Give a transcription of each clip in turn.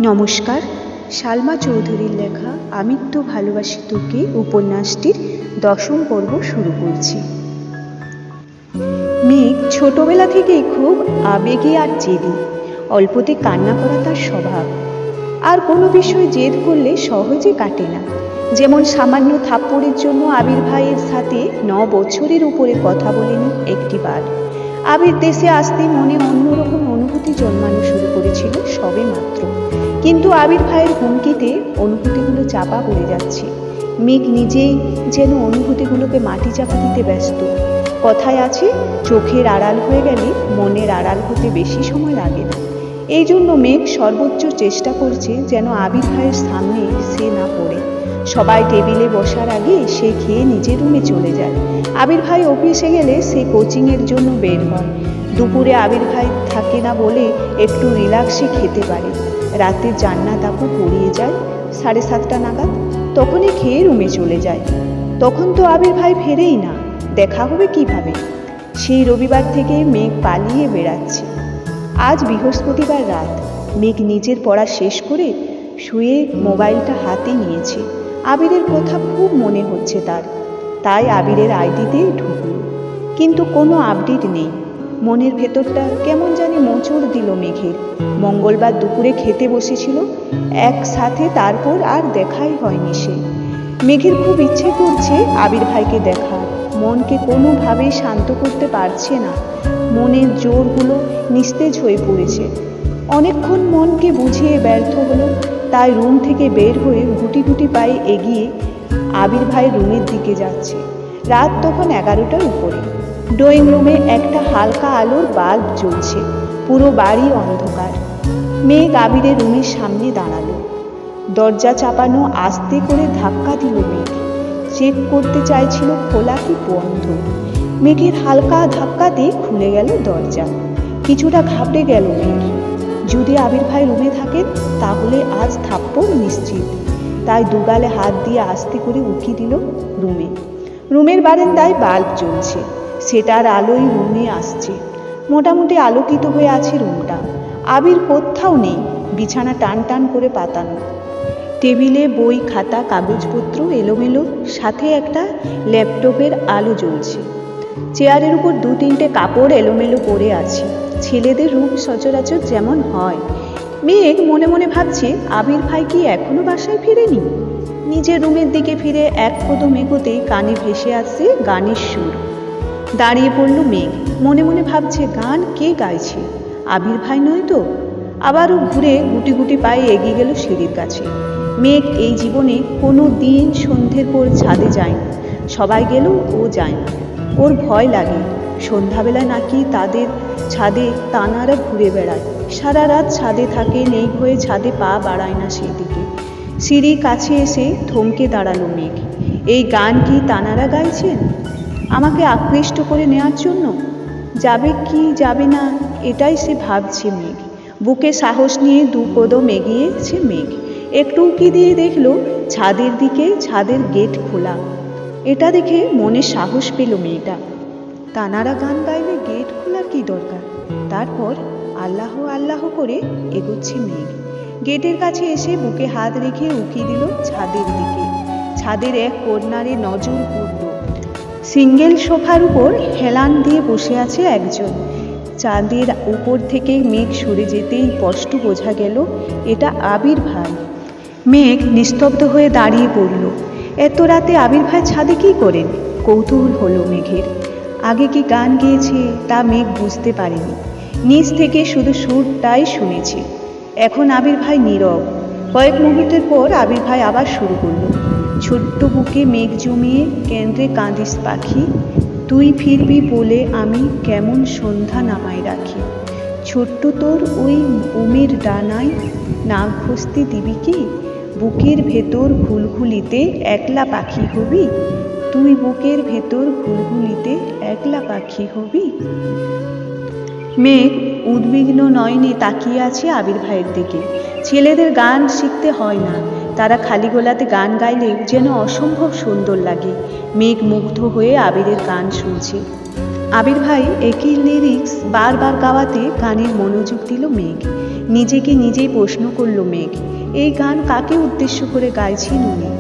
নমস্কার। সালমা চৌধুরীর লেখা আমি তো ভালোবাসি তোকে উপন্যাসটির 10ম পর্ব শুরু করছি। মেঘ ছোটবেলা থেকেই খুব আবেগী আর জেদি। অল্পতে কান্না করা তার স্বভাব। আর কোনো বিষয় জেদ করলে সহজে কাটে না। যেমন সামান্য থাপ্পড়ের জন্য আবির ভাইয়ের সাথে 9 বছরের উপরে কথা বলেনি একটিবার। আবির দেশে আসতে মনে অন্যরকম অনুভূতি জন্মানো শুরু করেছিল সবে মাত্র। কিন্তু আবির ভাইয়ের হুমকিতে অনুভূতিগুলো চাপা পড়ে যাচ্ছে। মেঘ নিজেই যেন অনুভূতিগুলোকে মাটি চাপা দিতে ব্যস্ত। কথায় আছে, চোখের আড়াল হয়ে গেলে মনের আড়াল হতে বেশি সময় লাগে না। এই জন্য মেঘ সর্বোচ্চ চেষ্টা করছে যেন আবির ভাইয়ের সামনে সে না পড়ে। সবাই টেবিলে বসার আগে সে খেয়ে নিজের রুমে চলে যায়। আবির ভাই অফিসে গেলে সে কোচিংয়ের জন্য বের হয়। দুপুরে আবির ভাই থাকে না বলে একটু রিল্যাক্সে খেতে পারে। রাতে জান্নাত আপু পড়িয়ে যায় 7:30 নাগাদ, তখনই খেয়ে রুমে চলে যায়। তখন তো আবির ভাই ফেরেই না, দেখা হবে কিভাবে? সেই রবিবার থেকে মেঘ পালিয়ে বেড়াচ্ছে। আজ বৃহস্পতিবার রাত। মেঘ নিজের পড়া শেষ করে শুয়ে মোবাইলটা হাতে নিয়েছে। আবিরের কথা খুব মনে হচ্ছে তার, তাই আবিরের আইডিতে ঢুকল। কিন্তু কোনো আপডেট নেই। মনের ভেতরটা কেমন জানি মোচড় দিল মেঘের। মঙ্গলবার দুপুরে খেতে বসেছিল একসাথে, তারপর আর দেখাই হয়নি সে। মেঘের খুব ইচ্ছে করছে আবির ভাইকে দেখার, মনকে কোনোভাবেই শান্ত করতে পারছে না। মনের জোরগুলো নিস্তেজ হয়ে পড়েছে। অনেকক্ষণ মনকে বুঝিয়ে ব্যর্থ হলো, তাই রুম থেকে বের হয়ে গুটি গুটি পায়ে এগিয়ে আবির ভাই রুমের দিকে যাচ্ছে। রাত তখন 11টার উপরে। ড্রয়িং রুমে একটা হালকা আলোর বাল্ব জ্বলছে, পুরো বাড়ি অন্ধকার। মেঘ আবিরের রুমের সামনে দাঁড়ালো। দরজা চাপানো আস্তে করে ধাক্কা দিল মেঘ। চেক করতে চাইছিল খোলা কি বন্ধ। মেঘের হালকা ধাক্কাতে খুলে গেল দরজা। কিছুটা ঘাবড়ে গেল মেঘ। যদি আবির ভাই রুমে থাকেন তাহলে আজ থাপ্পড় নিশ্চিত। তাই দুগালে হাত দিয়ে আস্তে করে উকি দিল রুমে। রুমের বারান্দায় বাল্ব জ্বলছে, সেটার আলোই রুমে আসছে। মোটামুটি আলোকিত হয়ে আছে রুমটা। আবির কোথাও নেই, বিছানা টান টান করে পাতানো। টেবিলে বই খাতা কাগজপত্র এলোমেলো, সাথে একটা ল্যাপটপের আলো জ্বলছে। চেয়ারের উপর 2-3টে কাপড় এলোমেলো পড়ে আছে, ছেলেদের রূপ সচরাচর যেমন হয়। মেঘ মনে মনে ভাবছে আবির ভাই কি এখনো বাসায় ফিরেনি। নিজের রুমের দিকে ফিরে এক কদম এগোতেই কানে ভেসে আসছে গানের সুর। দাঁড়িয়ে পড়ল মেঘ, মনে মনে ভাবছে গান কে গাইছে? আবির ভাই নয় তো? আবারও ঘুরে গুটি গুটি পায়ে এগিয়ে গেল সিঁড়ির কাছে। মেঘ এই জীবনে কোনো দিন সন্ধ্যের পর ছাদে যায় না। সবাই গেলেও ও যায় না। ওর ভয় লাগে। সন্ধ্যাবেলায় নাকি তাদের ছাদে তানারা ঘুরে বেড়ায়। সারা রাত ছাদে থাকে, নেই হয়ে ছাদে পা বাড়ায় না সেদিকে। সিঁড়ির কাছে এসে থমকে দাঁড়ালো মেঘ। এই গান কি তানারা গাইছেন আমাকে আকৃষ্ট করে নেওয়ার জন্য? যাবে কি যাবে না এটাই সে ভাবছে মেঘ। বুকে সাহস নিয়ে 2 কদম এগিয়েছে মেঘ। একটু উঁকি দিয়ে দেখলো ছাদের দিকে, ছাদের গেট খোলা। এটা দেখে মনে সাহস পেল মেয়েটা। তানারা গান গাইলে গেট খোলার কি দরকার? তারপর আল্লাহ আল্লাহ করে এগোচ্ছে মেঘ। গেটের কাছে এসে বুকে হাত রেখে উঁকি দিল ছাদের দিকে। ছাদের এক কর্নারে নজর পড়ল। সিঙ্গেল সোফার উপর হেলান দিয়ে বসে আছে একজন। চাঁদের উপর থেকে মেঘ সরে যেতেই স্পষ্ট বোঝা গেল এটা আবির ভাই। মেঘ নিস্তব্ধ হয়ে দাঁড়িয়ে পড়ল। এত রাতে আবির ভাই ছাদে কী করেন? কৌতূহল হলো মেঘের। আগে কি গান গেয়েছে তা মেঘ বুঝতে পারেনি। নিচ থেকে শুধু সুরটাই শুনেছে। এখন আবির ভাই নীরব। কয়েক মুহূর্তের পর আবির ভাই আবার শুরু করলো। ছোট্ট বুকে মেঘ জমিয়ে কেন্দ্রে কাঁদিস পাখি, তুই ফিরবি বলে আমি কেমন সন্ধ্যা নামায় রাখি। ছোট্ট তোর ওই উমের ডানায় নাক ঘষতে দিবি কি? বুকের ভেতর ঘুলঘুলিতে একলা পাখি হবি, তুই বুকের ভেতর ঘুলঘুলিতে একলা পাখি হবি। মেঘ উদ্বিগ্ন নয়নে তাকিয়ে আছে আবির ভাইয়ের দিকে। ছেলেদের গান শিখতে হয় না, তারা খালি গলাতে গান গাইলে যেন অসম্ভব সুন্দর লাগে। মেঘ মুগ্ধ হয়ে আবিরের গান শুনছে। আবির ভাই একই লিরিক্স বারবার গাওয়াতে গানের মনোযোগ দিল মেঘ। নিজেকে নিজেই প্রশ্ন করল মেঘ, এই গান কাকে উদ্দেশ্য করে গাইছেন উনি?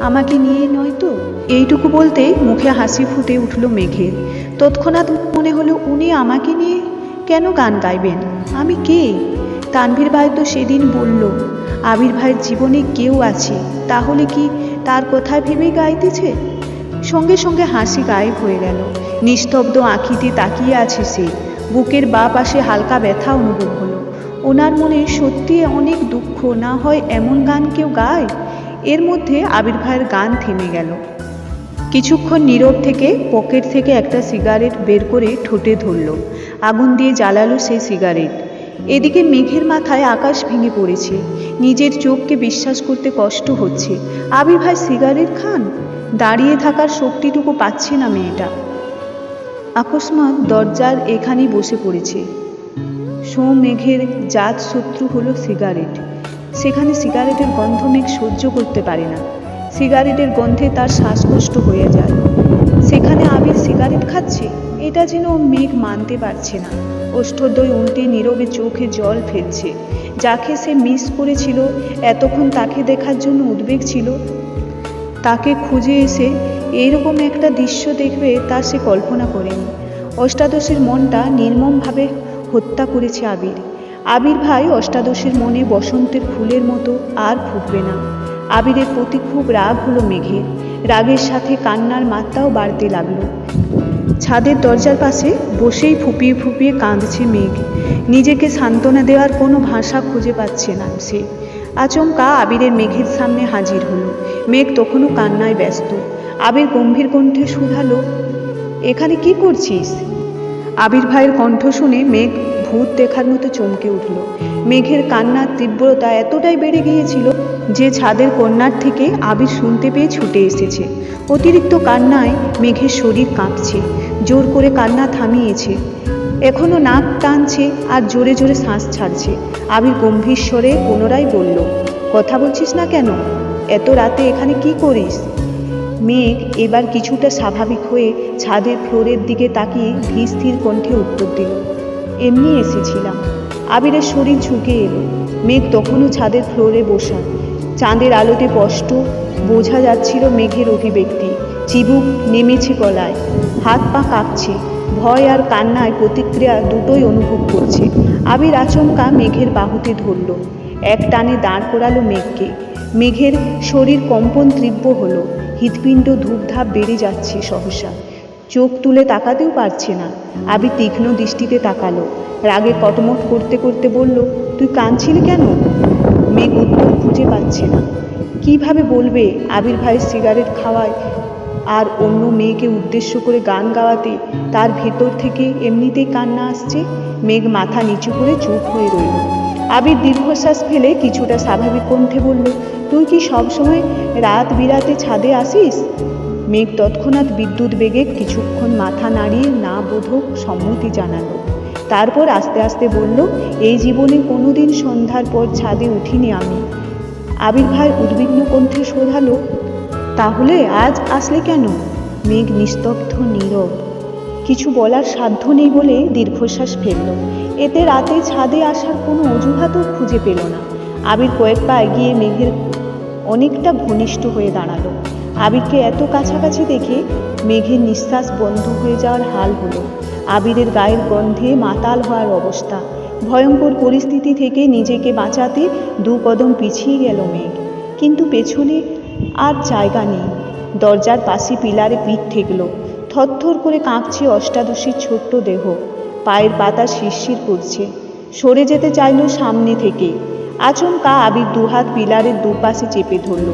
আমাকে নিয়ে নয় তো? এইটুকু বলতে মুখে হাসি ফুটে উঠল মেঘের। তৎক্ষণাৎ মনে হলো উনি আমাকে নিয়ে কেন গান গাইবেন? আমি কে? তানভীর ভাই তো সেদিন বলল আবির ভাইয়ের জীবনে কেউ আছে, তাহলে কি তার কথা ভেবেই গাইতেছে? সঙ্গে সঙ্গে হাসি গায়েব হয়ে গেল। নিস্তব্ধ আঁখিতে তাকিয়ে আছে সে। বুকের বাঁ পাশে হালকা ব্যথা অনুভব হলো। ওনার মনে সত্যি অনেক দুঃখ, না হয় এমন গান কেউ গায়? এর মধ্যে আবির ভাইয়ের গান থেমে গেল। কিছুক্ষণ নীরব থেকে পকেট থেকে একটা সিগারেট বের করে ঠোঁটে ধরল। আগুন দিয়ে জ্বালালো সেই সিগারেট। এদিকে মেঘের মাথায় আকাশ ভেঙে পড়েছে। নিজের চোখকে বিশ্বাস করতে কষ্ট হচ্ছে। আবির ভাই সিগারেট খান? দাঁড়িয়ে থাকার শক্তিটুকু পাচ্ছে না মেয়েটা। আকস্মাৎ দরজার এখানেই বসে পড়েছে। মেঘের জাত শত্রু হলো সিগারেট। সেখানে সিগারেটের গন্ধ মেঘ সহ্য করতে পারে না। সিগারেটের গন্ধে তার শ্বাসকষ্ট হয়ে যায়। সেখানে আবির সিগারেট খাচ্ছে, এটা যেন মেঘ মানতে পারছে না। ওষ্ঠদ্বয় উল্টে নীরবে চোখে জল ফেলছে। যাকে সে মিস করেছিল, এতক্ষণ তাকে দেখার জন্য উদ্বেগ ছিল, তাকে খুঁজে এসে এইরকম একটা দৃশ্য দেখবে তা সে কল্পনা করেনি। অষ্টাদশের মনটা নির্মমভাবে হত্যা করেছে আবির। আবির ভাই অষ্টাদশের মনে বসন্তের ফুলের মতো আর ফুটবে না। আবিরের প্রতি খুব রাগ হলো মেঘের। রাগের সাথে কান্নার মাত্রাও বাড়তে লাগলো। ছাদের দরজার পাশে বসেই ফুপিয়ে ফুপিয়ে কাঁদছে মেঘ। নিজেকে সান্ত্বনা দেওয়ার কোনো ভাষা খুঁজে পাচ্ছে না সে। আচমকা আবিরের মেঘের সামনে হাজির হলো। মেঘ তখনও কান্নায় ব্যস্ত। আবির গম্ভীর কণ্ঠে শুধালো, এখানে কি করছিস? আবির ভাইয়ের কণ্ঠ শুনে মেঘ ভূত দেখার মতো চমকে উঠল। মেঘের কান্নার তীব্রতা এতটাই বেড়ে গিয়েছিল যে ছাদের কর্নার থেকে আবির শুনতে পেয়ে ছুটে এসেছে। অতিরিক্ত কান্নায় মেঘের শরীর কাঁপছে। জোর করে কান্না থামিয়েছে, এখনো নাক টানছে আর জোরে জোরে শ্বাস ছাড়ছে। আবির গম্ভীর স্বরে পুনরায় বলল, কথা বলছিস না কেন? এত রাতে এখানে কি করিস? মেঘ এবার কিছুটা স্বাভাবিক হয়ে ছাদের ফ্লোরের দিকে তাকিয়ে ধীর কণ্ঠে উত্তর দিল, এমনি এসেছিলাম। আবিরের শরীর ঝুঁকে এলো। মেঘ তখনও ছাদের ফ্লোরে বসা। চাঁদের আলোতে স্পষ্ট বোঝা যাচ্ছিল মেঘের অভিব্যক্তি। চিবুক নেমেছে গলায়, হাত পা কাঁপছে। ভয় আর কান্নায় প্রতিক্রিয়া দুটোই অনুভব করছে। আবির আচমকা মেঘের বাহুতে ধরল, এক টানে দাঁড় করালো মেঘকে। মেঘের শরীর কম্পন তীব্র হলো। হৃৎপিণ্ড ধূপধাপ বেড়ে যাচ্ছে সহসা। চোখ তুলে তাকাতেও পারছে না। আবির তীক্ষ্ণ দৃষ্টিতে তাকালো। রাগে কটমট করতে করতে বলল, তুই কাঁদছিলি কেন? মেঘ উত্তর খুঁজে পাচ্ছে না। কিভাবে বলবে আবির ভাইয়ের সিগারেট খাওয়ায় আর অন্য মেয়েকে উদ্দেশ্য করে গান গাওয়াতে তার ভেতর থেকে এমনিতেই কান্না আসছে। মেঘ মাথা নিচু করে চুপ হয়ে রইল। আবির দীর্ঘশ্বাস ফেলে কিছুটা স্বাভাবিক কণ্ঠে বলল, তুই কি সবসময় রাত বিরাতে ছাদে আসিস? মেঘ তৎক্ষণাৎ বিদ্যুৎ বেগে কিছুক্ষণ মাথা নাড়িয়ে না বোধক সম্মতি জানালো। তারপর আস্তে আস্তে বলল, এই জীবনে কোনোদিন সন্ধ্যার পর ছাদে উঠিনি আমি। আবির ভাই উদ্বিগ্ন কণ্ঠে শোধালো, তাহলে আজ আসলে কেন? মেঘ নিস্তব্ধ নীরব। কিছু বলার সাধ্য নেই বলে দীর্ঘশ্বাস ফেলল। এতে রাতে ছাদে আসার কোনো অজুহাতও খুঁজে পেল না। আবির কয়েক পা এগিয়ে মেঘের অনেকটা ঘনিষ্ঠ হয়ে দাঁড়ালো। আবিরকে এত কাছাকাছি দেখে মেঘের নিঃশ্বাস বন্ধ হয়ে যাওয়ার হাল হলো। আবিরের গায়ের গন্ধে মাতাল হওয়ার অবস্থা। ভয়ঙ্কর পরিস্থিতি থেকে নিজেকে বাঁচাতে 2 কদম পিছিয়ে গেল মেঘ। কিন্তু পেছনে আর জায়গা নেই। দরজার পাশে পিলারে পিঠ ঠেকল। থরথর করে কাঁপছে অষ্টাদশীর ছোট্ট দেহ। পায়ের পাতা শিরশির করছে। সরে যেতে চাইল সামনে থেকে। আচমকা আবির দুহাত পিলারের দুপাশে চেপে ধরল।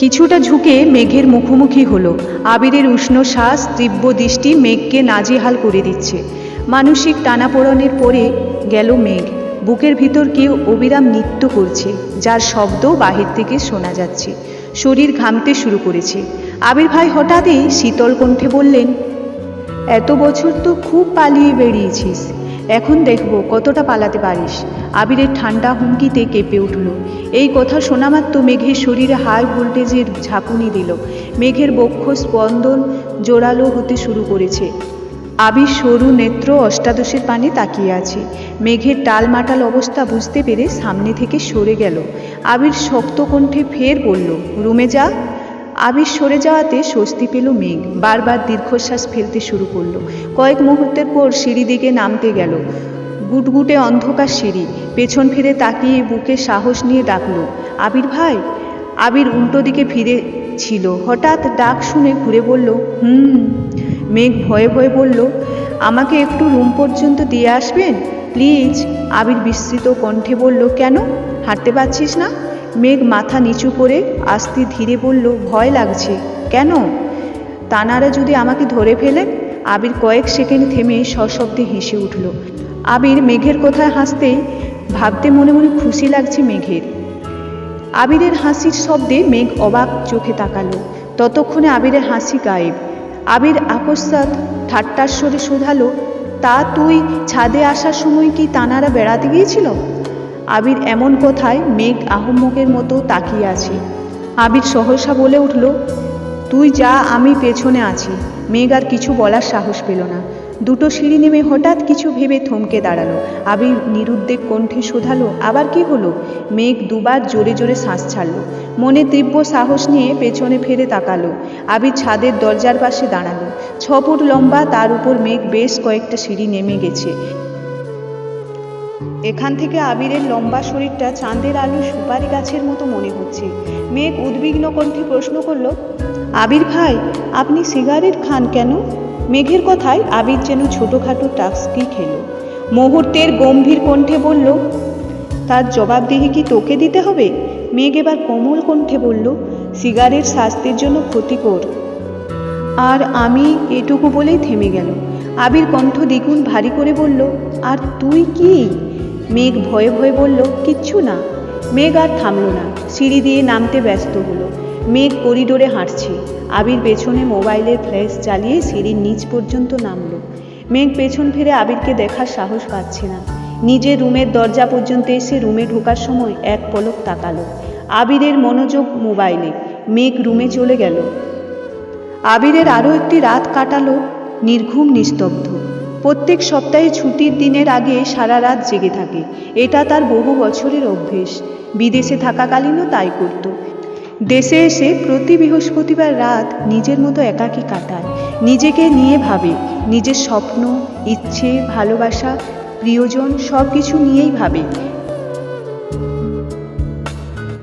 কিছুটা ঝুঁকে মেঘের মুখোমুখি হলো। আবিরের উষ্ণ শ্বাস, তীব্র দৃষ্টি মেঘকে নাজেহাল করে দিচ্ছে। মানসিক টানাপোড়েনের পরে গেল মেঘ। বুকের ভিতর কেউ অবিরাম নৃত্য করছে, যার শব্দ বাহির থেকে শোনা যাচ্ছে। শরীর ঘামতে শুরু করেছে। আবির ভাই হঠাৎই শীতল কণ্ঠে বললেন, এত বছর তো খুব পালিয়ে বেরিয়েছিস, এখন দেখব কতটা পালাতে পারিস। আবিরের ঠান্ডা হুমকিতে কেঁপে উঠল। এই কথা শোনা মাত্র মেঘের শরীরে হাই ভোল্টেজের ঝাঁকুনি দিল। মেঘের বক্ষ স্পন্দন জোরালো হতে শুরু করেছে। আবির সরু নেত্র অষ্টাদশের পানে তাকিয়ে আছে। মেঘের টালমাটাল অবস্থা বুঝতে পেরে সামনে থেকে সরে গেল। আবির শক্ত কণ্ঠে ফের বলল, রুমে যা। আবির সরে যাওয়াতে স্বস্তি পেল মেঘ। বারবার দীর্ঘশ্বাস ফেলতে শুরু করলো। কয়েক মুহূর্তের পর সিঁড়ি দিকে নামতে গেল। গুটগুটে অন্ধকার সিঁড়ি। পেছন ফিরে তাকিয়ে বুকে সাহস নিয়ে ডাকলো, আবির ভাই। আবির উল্টো দিকে ফিরে ছিল। হঠাৎ ডাক শুনে ঘুরে বলল, মেঘ ভয়ে ভয়ে বলল, আমাকে একটু রুম পর্যন্ত দিয়ে আসবেন প্লিজ। আবির বিস্মিত কণ্ঠে বলল, কেন, হাঁটতে পারছিস না? মেঘ মাথা নিচু করে আস্তে ধীরে বলল, ভয় লাগছে। কেন? তানারা যদি আমাকে ধরে ফেলেন। আবির কয়েক সেকেন্ড থেমে সশব্দে হেসে উঠল। আবির মেঘের কথায় হাসতেই ভাবতে মনে মনে খুশি লাগছে মেঘের। আবিরের হাসির শব্দে মেঘ অবাক চোখে তাকালো। ততক্ষণে আবিরের হাসি গায়েব। আবির আকস্মাৎ ঠাট্টার স্বরে শোধালো, তা তুই ছাদে আসার সময় কি তানারা বেড়াতে গিয়েছিল? আবির এমন কথায় মেঘ আহম্মকের মতো তাকিয়ে আছে। আবির সহসা বলে উঠল, তুই যা, আমি পেছনে আছি। মেঘ আর কিছু বলার সাহস পেল না। দুটো সিঁড়ি নেমে হঠাৎ কিছু ভেবে থমকে দাঁড়ালো। আবির নিরুদ্বেগ কণ্ঠে শোধালো, আবার কি হলো? মেঘ দুবার জোরে জোরে শ্বাস ছাড়ল। মনে তীব্র সাহস নিয়ে পেছনে ফিরে তাকালো। আবির ছাদের দরজার পাশে দাঁড়ালো। 6 ফুট লম্বা, তার উপর মেঘ বেশ কয়েকটা সিঁড়ি নেমে গেছে। এখান থেকে আবিরের লম্বা শরীরটা চাঁদের আলো সুপারি গাছের মতো মনে হচ্ছে। মেঘ উদ্বিগ্ন কণ্ঠে প্রশ্ন করল, আবির ভাই, আপনি সিগারেট খান কেন? মেঘের কথায় আবির যেন ছোটোখাটো টাস্কি খেল। মুহূর্তের গম্ভীর কণ্ঠে বলল, তার জবাবদিহি কি তোকে দিতে হবে? মেঘ এবার কোমল কণ্ঠে বলল, সিগারেট স্বাস্থ্যের জন্য ক্ষতিকর। আর আমি এটুকু বলেই থেমে গেল। আবির কণ্ঠ দ্বিগুণ ভারী করে বলল, আর তুই কি? মেঘ ভয়ে ভয়ে বলল, কিচ্ছু না। মেঘ আর থামল না, সিঁড়ি দিয়ে নামতে ব্যস্ত হলো। মেঘ করিডোরে হাঁটছে। আবির পেছনে মোবাইলের ফ্ল্যাশ জ্বালিয়ে সিঁড়ির নিচ পর্যন্ত নামলো। মেঘ পেছন ফিরে আবিরকে দেখার সাহস পাচ্ছে না। নিজের রুমের দরজা পর্যন্ত এসে রুমে ঢোকার সময় এক পলক তাকালো। আবিরের মনোযোগ মোবাইলে। মেঘ রুমে চলে গেল। আবিরের আরও একটি রাত কাটালো নির্ঘুম নিস্তব্ধ। প্রত্যেক সপ্তাহে ছুটির দিনের আগে সারা রাত জেগে থাকে। এটা তার বহু বছরের অভ্যেস। বিদেশে থাকাকালীনও তাই করত। দেশে এসে প্রতি বৃহস্পতিবার রাত নিজের মতো একাকী কাটায়। নিজেকে নিয়ে ভাবে। নিজের স্বপ্ন, ইচ্ছে, ভালোবাসা, প্রিয়জন সব কিছু নিয়েই ভাবে।